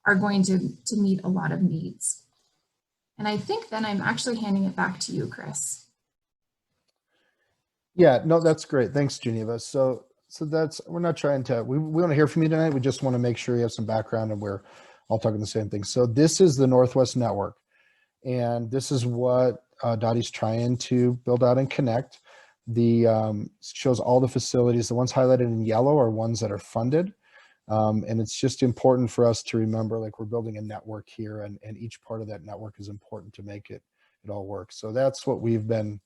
are going to meet a lot of needs. And I think then I'm actually handing it back to you, Chris. Yeah, no, that's great. Thanks, Geneva. So that's, we're not trying to, we want to hear from you tonight. We just want to make sure you have some background and we're all talking the same thing. So this is the Northwest Network. And this is what Dottie's trying to build out and connect. The shows all the facilities. The ones highlighted in yellow are ones that are funded. And it's just important for us to remember, like, we're building a network here, and each part of that network is important to make it all work. So that's what we've been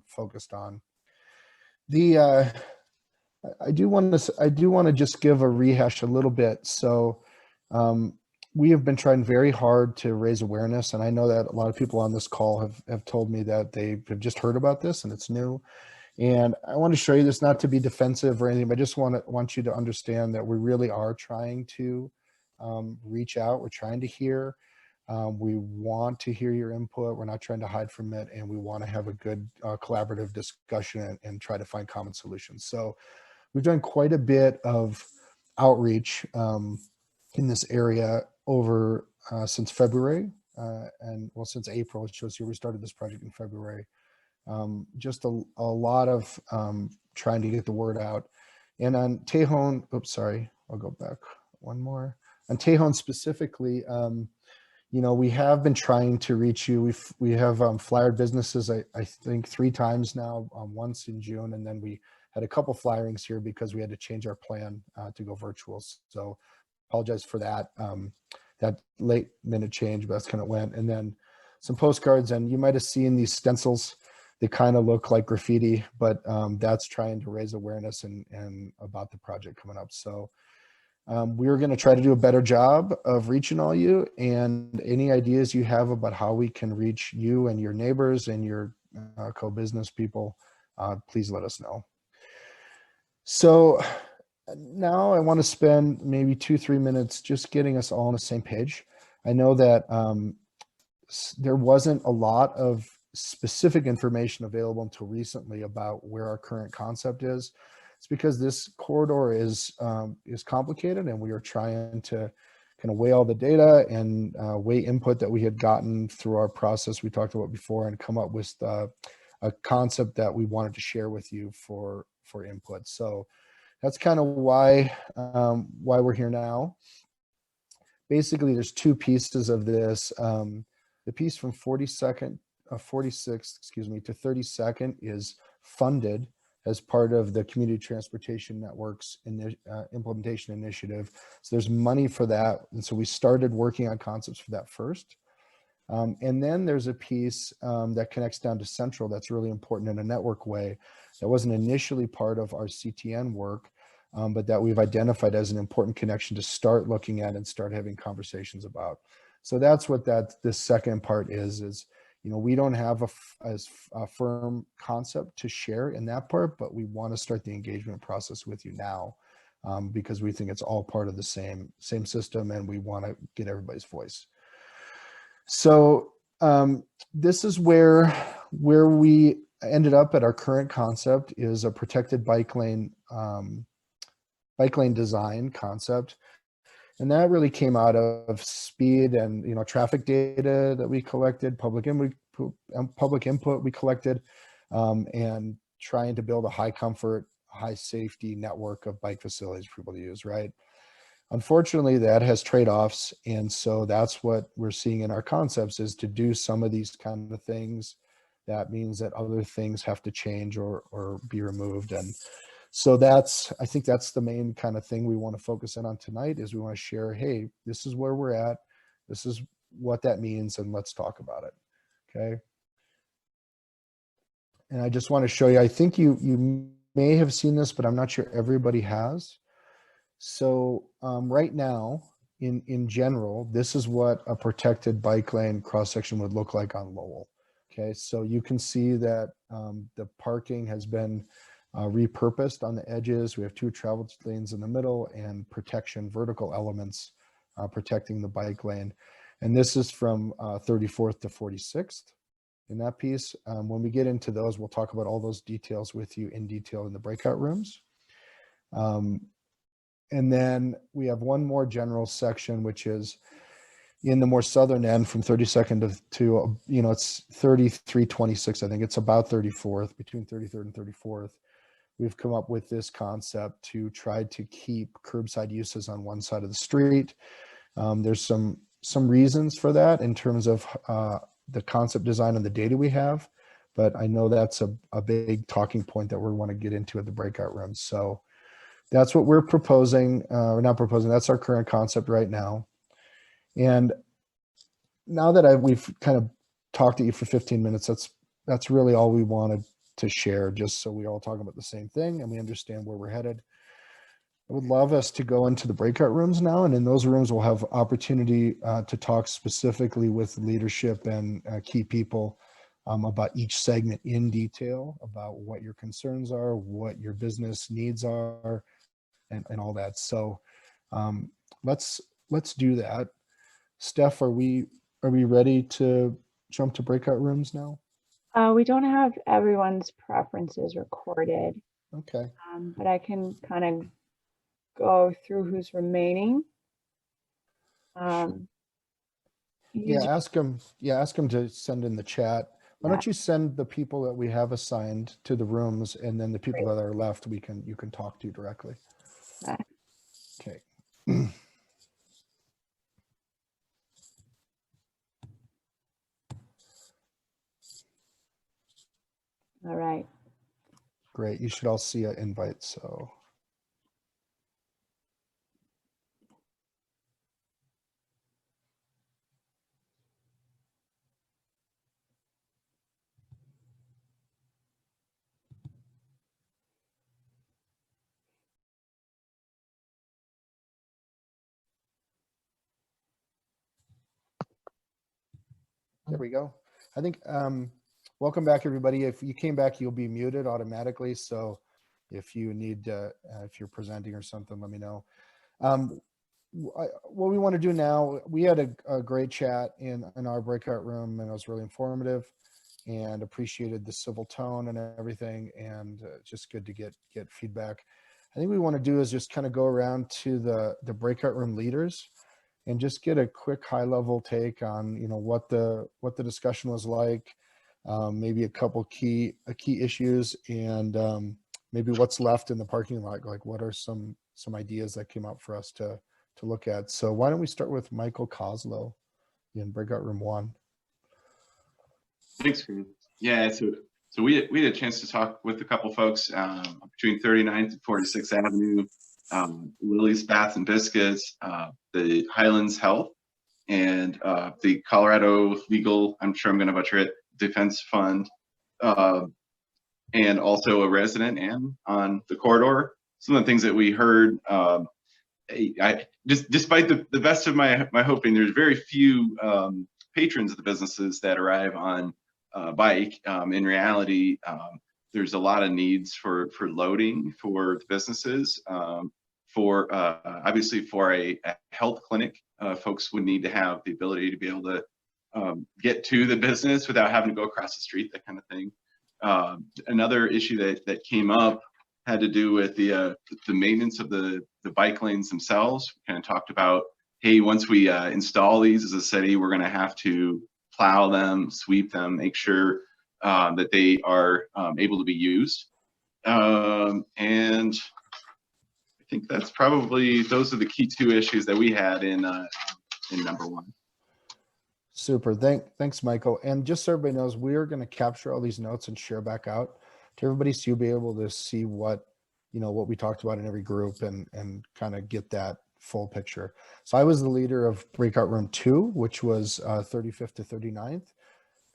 focused on. I do want to just give a rehash a little bit. So we have been trying very hard to raise awareness, and I know that a lot of people on this call have told me that they have just heard about this and it's new. And I want to show you this, not to be defensive or anything, but I just want you to understand that we really are trying to reach out. We're trying to hear. We want to hear your input. We're not trying to hide from it, and we want to have a good collaborative discussion and try to find common solutions. So we've done quite a bit of outreach in this area over since February, and well, since April. It shows here we started this project in February. Just a lot of trying to get the word out. And on Tejon, oops, sorry, I'll go back one more. On Tejon specifically, you know, we have been trying to reach you. We have flyered businesses, I think 3 times now, once in June, and then we had a couple flyerings here because we had to change our plan to go virtual. So apologize for that, that late minute change, but that's kind of went. And then some postcards, and you might have seen these stencils. They kind of look like graffiti, but that's trying to raise awareness and about the project coming up. So we're going to try to do a better job of reaching all you, and any ideas you have about how we can reach you and your neighbors and your co-business people, please let us know. So now I want to spend maybe 2-3 minutes just getting us all on the same page. I know that there wasn't a lot of specific information available until recently about where our current concept is. It's because this corridor is complicated, and we are trying to kind of weigh all the data and weigh input that we had gotten through our process we talked about before, and come up with a concept that we wanted to share with you for input. So that's kind of why we're here now. Basically, there's 2 pieces of this. The piece from 46th, to 32nd is funded as part of the Community Transportation Networks implementation initiative. So there's money for that. And so we started working on concepts for that first. And then there's a piece that connects down to Central that's really important in a network way. That wasn't initially part of our CTN work, but that we've identified as an important connection to start looking at and start having conversations about. So that's what this second part is, you know, we don't have a firm concept to share in that part, but we want to start the engagement process with you now, because we think it's all part of the same system, and we want to get everybody's voice. So this is where we ended up at. Our current concept is a protected bike lane design concept. And that really came out of speed and, you know, traffic data that we collected, public input we collected, and trying to build a high comfort, high safety network of bike facilities for people to use, right? Unfortunately, that has trade-offs, and so that's what we're seeing in our concepts, is to do some of these kind of things. That means that other things have to change or be removed. And so I think that's the main kind of thing we want to focus in on tonight, is we want to share, hey, this is where we're at, this is what that means, and let's talk about it, okay? And I just want to show you, I think you may have seen this, but I'm not sure everybody has. So right now, in general, this is what a protected bike lane cross-section would look like on Lowell, okay? So you can see that the parking has been repurposed on the edges. We have 2 travel lanes in the middle and vertical elements protecting the bike lane. And this is from 34th to 46th in that piece. When we get into those, we'll talk about all those details with you in detail in the breakout rooms. And then we have one more general section, which is in the more southern end from 32nd to it's 3326. I think it's about 34th, between 33rd and 34th. We've come up with this concept to try to keep curbside uses on one side of the street. There's some reasons for that in terms of the concept design and the data we have, but I know that's a big talking point that we want to get into at the breakout rooms. So that's what we're proposing. We're not proposing, that's our current concept right now. And now that we've kind of talked to you for 15 minutes, that's really all we wanted to share, just so we all talk about the same thing and we understand where we're headed. I would love us to go into the breakout rooms now, and in those rooms we'll have opportunity to talk specifically with leadership and key people about each segment in detail, about what your concerns are, what your business needs are, and all that. So let's do that. Steph, are we ready to jump to breakout rooms now? We don't have everyone's preferences recorded, Okay. but I can kind of go through who's remaining. Ask them to send in the chat. Why don't you send the people that we have assigned to the rooms, and then the people that are left you can talk to directly. Okay. All right. Great. You should all see an invite. So. There we go. I think, welcome back, everybody. If you came back, you'll be muted automatically. So if you need, if you're presenting or something, let me know. What we want to do now, we had a great chat in our breakout room, and it was really informative, and appreciated the civil tone and everything, and just good to get feedback. I think what we want to do is just kind of go around to the breakout room leaders and just get a quick high level take on, what the discussion was like, maybe a couple key issues, and maybe what's left in the parking lot. Like what are some ideas that came up for us to look at. So why don't we start with Michael Koslow in breakout room 1. Thanks, Chris. Yeah, so we had a chance to talk with a couple folks between 39th and 46th Avenue, Lily's Bath and Biscuits, the Highlands Health, and the Colorado Legal, I'm sure I'm going to butcher it, Defense Fund, and also a resident and on the corridor. Some of the things that we heard, despite the best of my hoping, there's very few patrons of the businesses that arrive on bike. In reality, there's a lot of needs for loading for the businesses. Obviously for a health clinic, folks would need to have the ability to be able to get to the business without having to go across the street, that kind of thing. Another issue that came up had to do with the maintenance of the bike lanes themselves. We kind of talked about, hey, once we install these as a city, we're going to have to plow them, sweep them, make sure that they are able to be used. And I think that's probably, those are the key 2 issues that we had in number 1. Super. Thanks, Michael. And just so everybody knows, we are going to capture all these notes and share back out to everybody, so you'll be able to see what we talked about in every group and kind of get that full picture. So I was the leader of breakout room 2, which was 35th to 39th.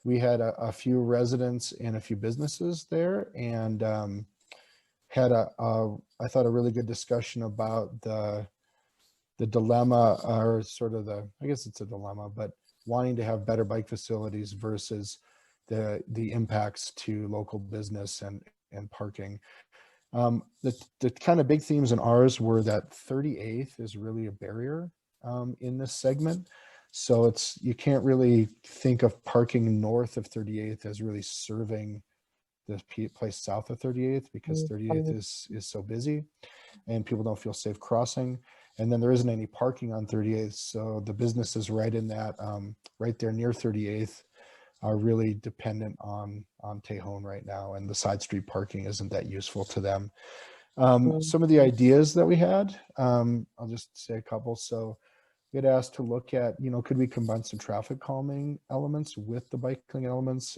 We had a few residents and a few businesses there, and had I thought a really good discussion about the dilemma, or sort of I guess it's a dilemma, but wanting to have better bike facilities versus the impacts to local business and parking. The kind of big themes in ours were that 38th is really a barrier in this segment. So you can't really think of parking north of 38th as really serving place south of 38th because 38th is so busy and people don't feel safe crossing. And then there isn't any parking on 38th. So the businesses right in that, right there near 38th are really dependent on Tejon right now. And the side street parking isn't that useful to them. Some of the ideas that we had, I'll just say a couple. So we had asked to look at, could we combine some traffic calming elements with the biking elements?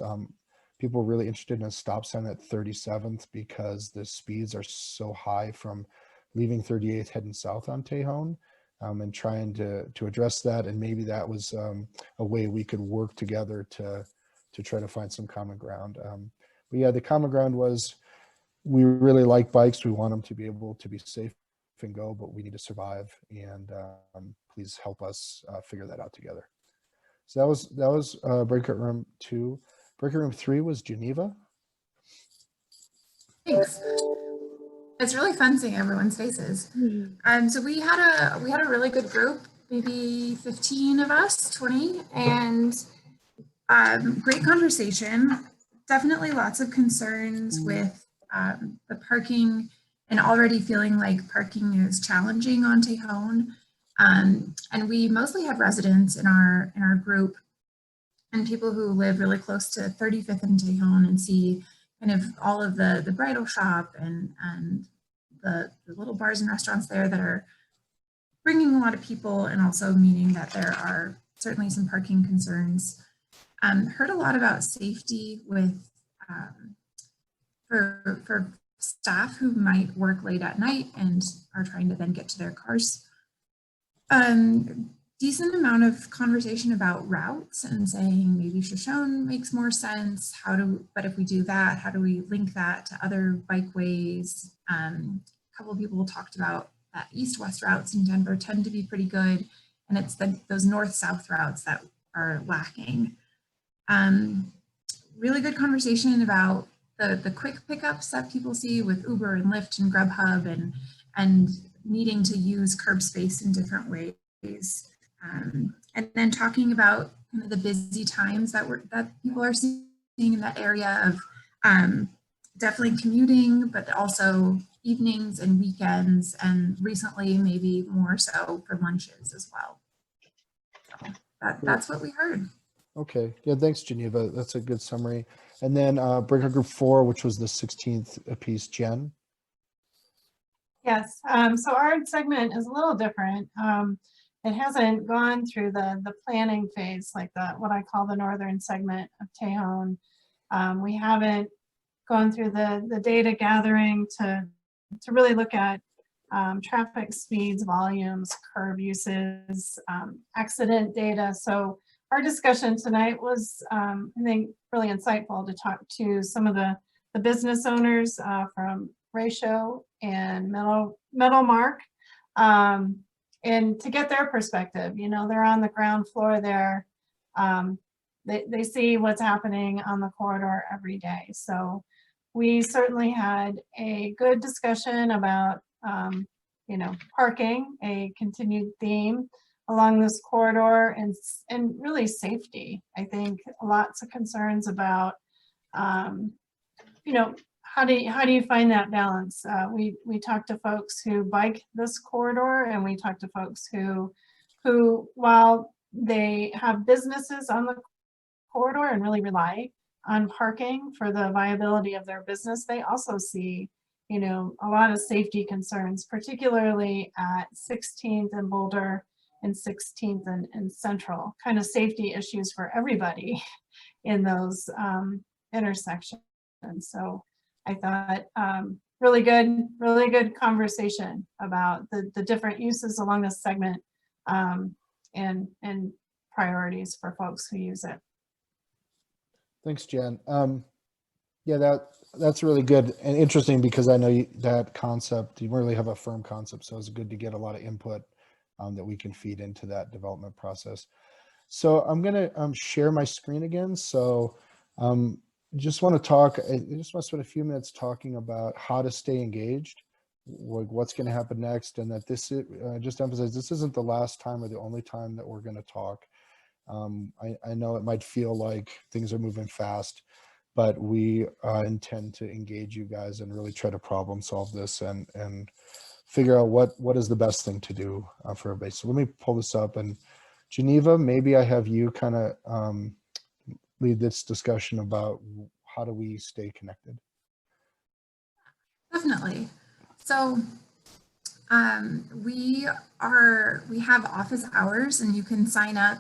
People were really interested in a stop sign at 37th because the speeds are so high from leaving 38th heading south on Tejon, and trying to address that. And maybe that was a way we could work together to try to find some common ground. But yeah, the common ground was we really like bikes. We want them to be able to be safe and go, but we need to survive. And please help us figure that out together. So that was Breakout Room 2. Breakout Room 3 was Geneva. Thanks. It's really fun seeing everyone's faces. So we had a really good group, maybe 15 of us, 20, and great conversation. Definitely lots of concerns with the parking, and already feeling like parking is challenging on Tejon. And we mostly had residents in our group and people who live really close to 35th and Tejon and see kind of all of the bridal shop and the little bars and restaurants there that are bringing a lot of people, and also meaning that there are certainly some parking concerns. Heard a lot about safety with for staff who might work late at night and are trying to then get to their cars. Decent amount of conversation about routes and saying maybe Shoshone makes more sense. But if we do that, how do we link that to other bikeways? A couple of people talked about that east-west routes in Denver tend to be pretty good, and it's those north-south routes that are lacking. Really good conversation about the quick pickups that people see with Uber and Lyft and Grubhub, and needing to use curb space in different ways. And then talking about kind of the busy times that people are seeing in that area of definitely commuting, but also evenings and weekends, and recently maybe more so for lunches as well. So that's what we heard. Okay, yeah, thanks, Geneva. That's a good summary. And then Breakout Group 4, which was the 16th piece, Jen. Yes, so our segment is a little different. It hasn't gone through the planning phase like what I call the northern segment of Tejon. We haven't gone through the data gathering to really look at traffic speeds, volumes, curb uses, accident data. So our discussion tonight was, I think, really insightful to talk to some of the business owners from Ratio and Metal Mark, and to get their perspective. They're on the ground floor there. They see what's happening on the corridor every day. So we certainly had a good discussion about, parking, a continued theme along this corridor, and really safety. I think lots of concerns about, how do you find that balance? We talked to folks who bike this corridor, and we talked to folks who while they have businesses on the corridor and really rely on parking for the viability of their business, they also see, a lot of safety concerns, particularly at 16th and Boulder and 16th and Central, kind of safety issues for everybody in those intersections. So I thought really good conversation about the different uses along this segment, and priorities for folks who use it. Thanks, Jen. Yeah, that's really good and interesting, because I know that concept, you really have a firm concept, so it's good to get a lot of input that we can feed into that development process. So I'm going to share my screen again. So I just want to spend a few minutes talking about how to stay engaged, what's going to happen next, and that this is, just emphasize, this isn't the last time or the only time that we're going to talk. I know it might feel like things are moving fast, but we intend to engage you guys and really try to problem solve this and figure out what is the best thing to do for everybody. So let me pull this up, and Geneva, maybe I have you kind of lead this discussion about how do we stay connected. Definitely. So we have office hours, and you can sign up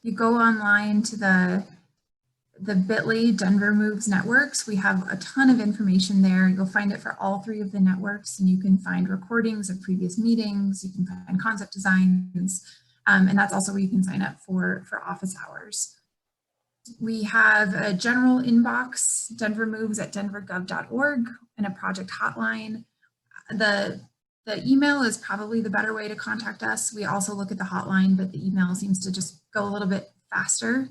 you go online to the bit.ly Denver Moves networks. We have a ton of information there. You'll find it for all 3 of the networks, and you can find recordings of previous meetings. You can find concept designs, and that's also where you can sign up for office hours. We have a general inbox, Denver Moves at denvergov.org, and a project hotline. The email is probably the better way to contact us. We also look at the hotline, but the email seems to just go a little bit faster.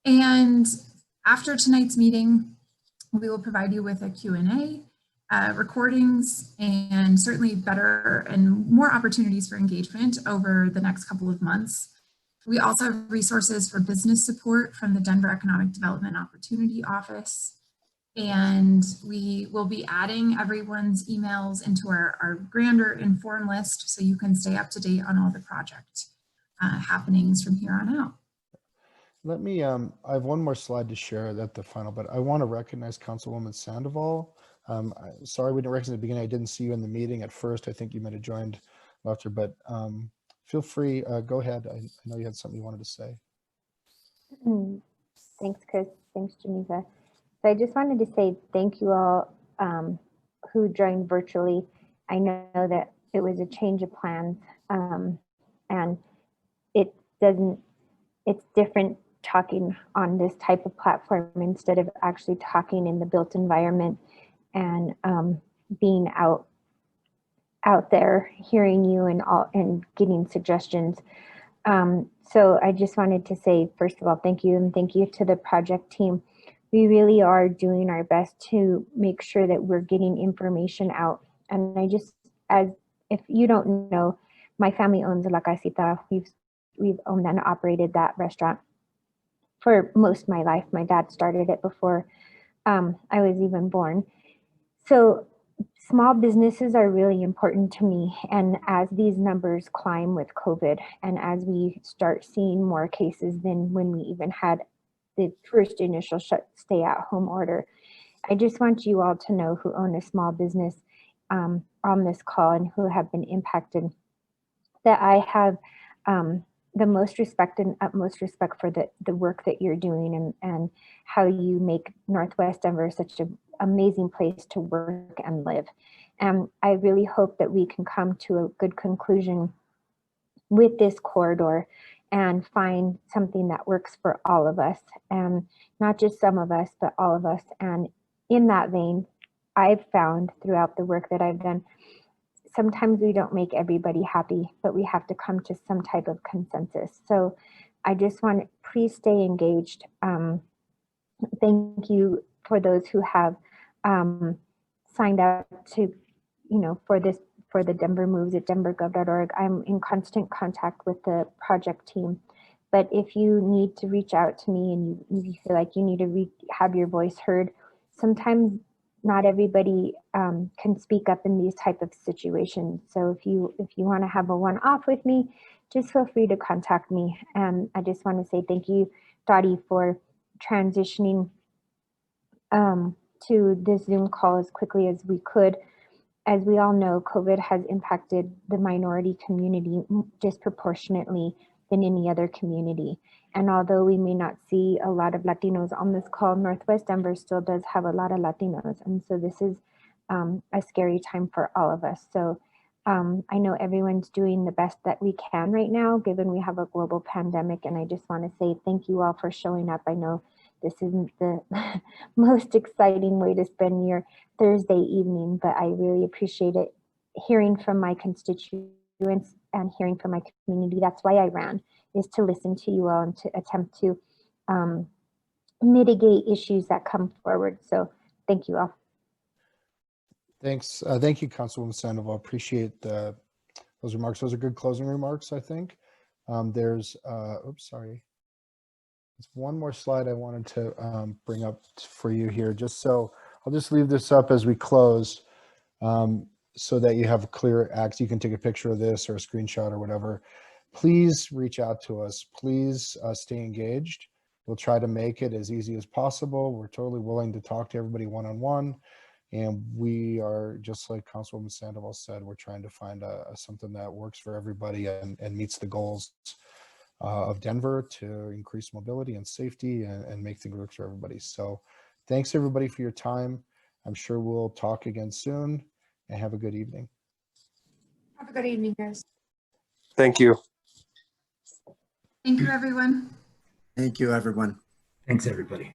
And after tonight's meeting, we will provide you with a Q&A, recordings, and certainly better and more opportunities for engagement over the next couple of months. We also have resources for business support from the Denver Economic Development Opportunity Office. And we will be adding everyone's emails into our grander inform list, so you can stay up to date on all the project happenings from here on out. Let me, I have one more slide to share at the final, but I want to recognize Councilwoman Sandoval. Sorry we didn't recognize at the beginning. I didn't see you in the meeting at first. I think you might have joined after, but feel free, go ahead. I know you had something you wanted to say. Thanks, Chris. Thanks, Geneva. So I just wanted to say thank you all who joined virtually. I know that it was a change of plans, and it's different talking on this type of platform instead of actually talking in the built environment and being out there, hearing you and getting suggestions. So I just wanted to say, first of all, thank you, and thank you to the project team. We really are doing our best to make sure that we're getting information out. And if you don't know, my family owns La Casita. We've owned and operated that restaurant for most of my life. My dad started it before I was even born. So small businesses are really important to me. And as these numbers climb with COVID, and as we start seeing more cases than when we even had the first initial stay-at-home order, I just want you all to know, who own a small business on this call and who have been impacted, that I have the most respect and utmost respect for the work that you're doing and how you make Northwest Denver such an amazing place to work and live. And I really hope that we can come to a good conclusion with this corridor and find something that works for all of us, and not just some of us, but all of us. And in that vein, I've found throughout the work that I've done, sometimes we don't make everybody happy, but we have to come to some type of consensus. So I just want to please stay engaged. Thank you for those who have signed up to, for the Denver Moves at denvergov.org. I'm in constant contact with the project team. But if you need to reach out to me and you feel like you need to have your voice heard, sometimes not everybody can speak up in these type of situations. So if you want to have a one-off with me, just feel free to contact me. And I just want to say thank you, Dottie, for transitioning to this Zoom call as quickly as we could. As we all know, COVID has impacted the minority community disproportionately than any other community. And although we may not see a lot of Latinos on this call, Northwest Denver still does have a lot of Latinos. And so this is a scary time for all of us. So I know everyone's doing the best that we can right now, given we have a global pandemic. And I just want to say thank you all for showing up. I know this isn't the most exciting way to spend your Thursday evening, but I really appreciate it. Hearing from my constituents and hearing from my community, that's why I ran, is to listen to you all and to attempt to mitigate issues that come forward. So thank you all. Thanks. Thank you, Councilwoman Sandoval. Appreciate those remarks. Those are good closing remarks, I think. Oops, sorry. There's one more slide I wanted to bring up for you here, just so I'll just leave this up as we close, so that you have clear access. You can take a picture of this or a screenshot or whatever. Please reach out to us. Please stay engaged. We'll try to make it as easy as possible. We're totally willing to talk to everybody one-on-one. And we are, just like Councilwoman Sandoval said, we're trying to find something that works for everybody and meets the goals of Denver to increase mobility and safety and make things work for everybody. So thanks everybody for your time. I'm sure we'll talk again soon, and have a good evening. Have a good evening, guys. Thank you. Thank you, everyone. Thank you, everyone. Thanks, everybody.